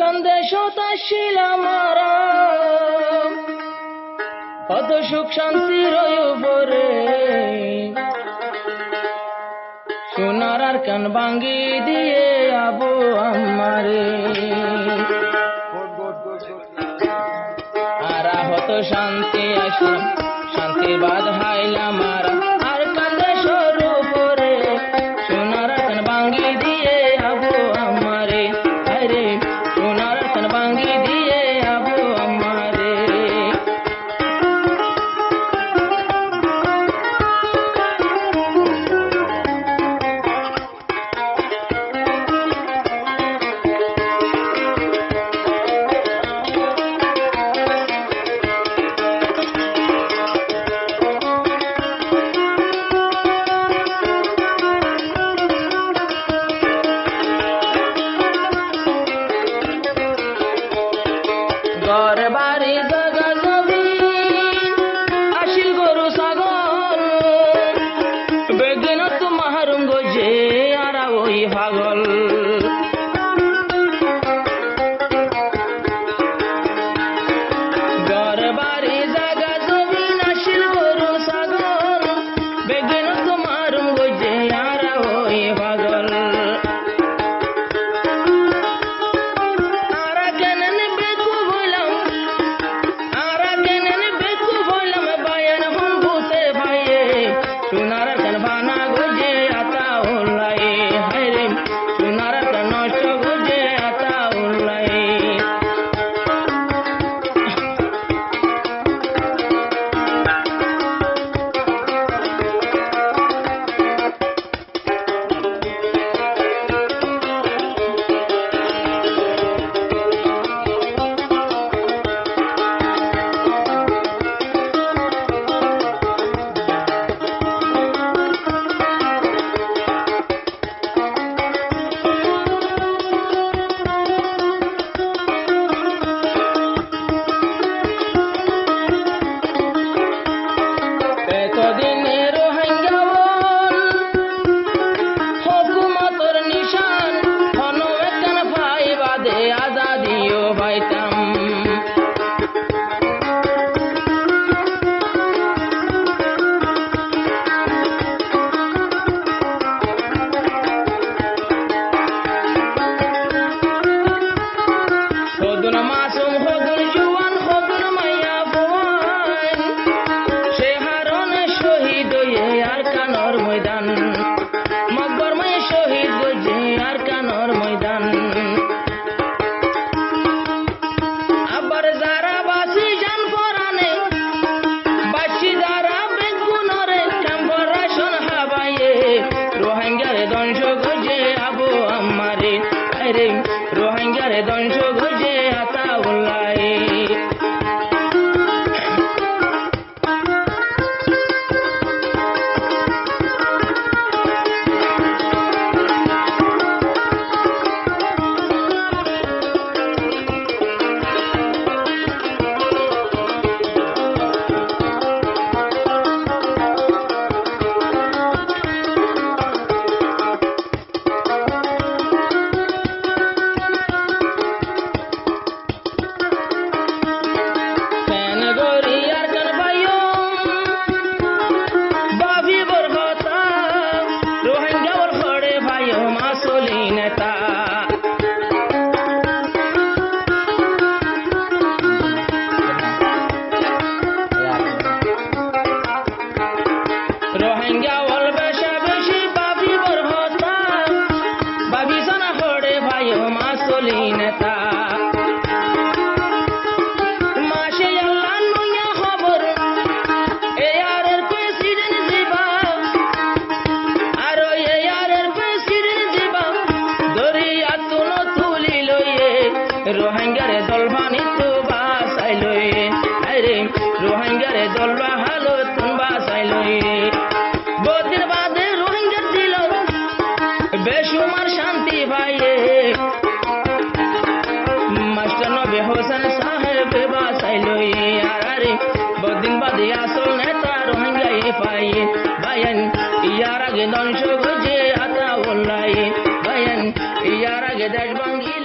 কান্দে শতাশীল আমারা কত সুখ শান্তির উপরে সোনার আর কান ভাঙ্গি দিয়ে আবু আমারে আর হত শান্তি আসলাম শান্তি বাদ হাইলাম আর কান্দে সরু পরে সোনার আর কান ভাঙ্গি দিয়ে আবু আমারে আরে সোনার আর কান ভাঙ্গি দিয়ে আবু আমারে ঘর বাড়ি জাগা জমিন আসিল গরু ছাগল বেগিন তোমার গজে আর ওই পাগল ঘর বাড়ি জাগা জমিন আসিল গরু ছাগল বেগিন তোমার গজে আর ওই পাগল সোনার কান ভানা গুজে আতা উল্লাই হায়রে সোনার কান নষ্ট গুজে আতা উল্লাই এতদিনের রোহিঙ্গাবন হুকুমতর নিশান হনো একখান ভাই বাদে আজাদিও পাইতাম হদুন মাসুম হদুন জুয়ান হদুন মাইয়া বুয়ান শহীদ আর কানর ময়দান মকবর মায়ে শহীদ গজে আর কানর ময়দান আবার যারা বাসি জান পরানে বাসি যারা বেগুনরে ক্যাম্পরাশন হাবাইয়ে রোহিঙ্গারে ধ্বংস গজে আবু আমারে আরে রোহিঙ্গারে ধ্বংস গজে আতা উল্লাই রোহিঙ্গা ওল বেশা বেশি বাবি বরহতা বাবি জানা হড়ে ভাই মাসলি নেতা মাসে আল্লাহ নয়া খবর এয়ারের প্রেসিডেন্ট জিবা আর এয়ারের প্রেসিডেন্ট জিবা দরিয়া তুলো তুলি লইয়ে রোহিঙ্গারে দলবানি তো বাসাই লইয়ে আরে রোহিঙ্গারে দলবা হালো তুন বাসাই লইয়ে বহুদিন বাদে রোহিঙ্গা দিল বেসুমার শান্তি ভাইয়ে মাস্টার নবী হোসেন সাহেব বাসাই লইয়ে আরে বহুদিন বাদে আসল নেতা রোহিঙ্গা পাইয়ে ভাইয়েন ইয়ার আগে ধ্বংস গজে আতা উল্লাই ভাইয়েন ইয়ার আগে দেশ ভাঙ্গি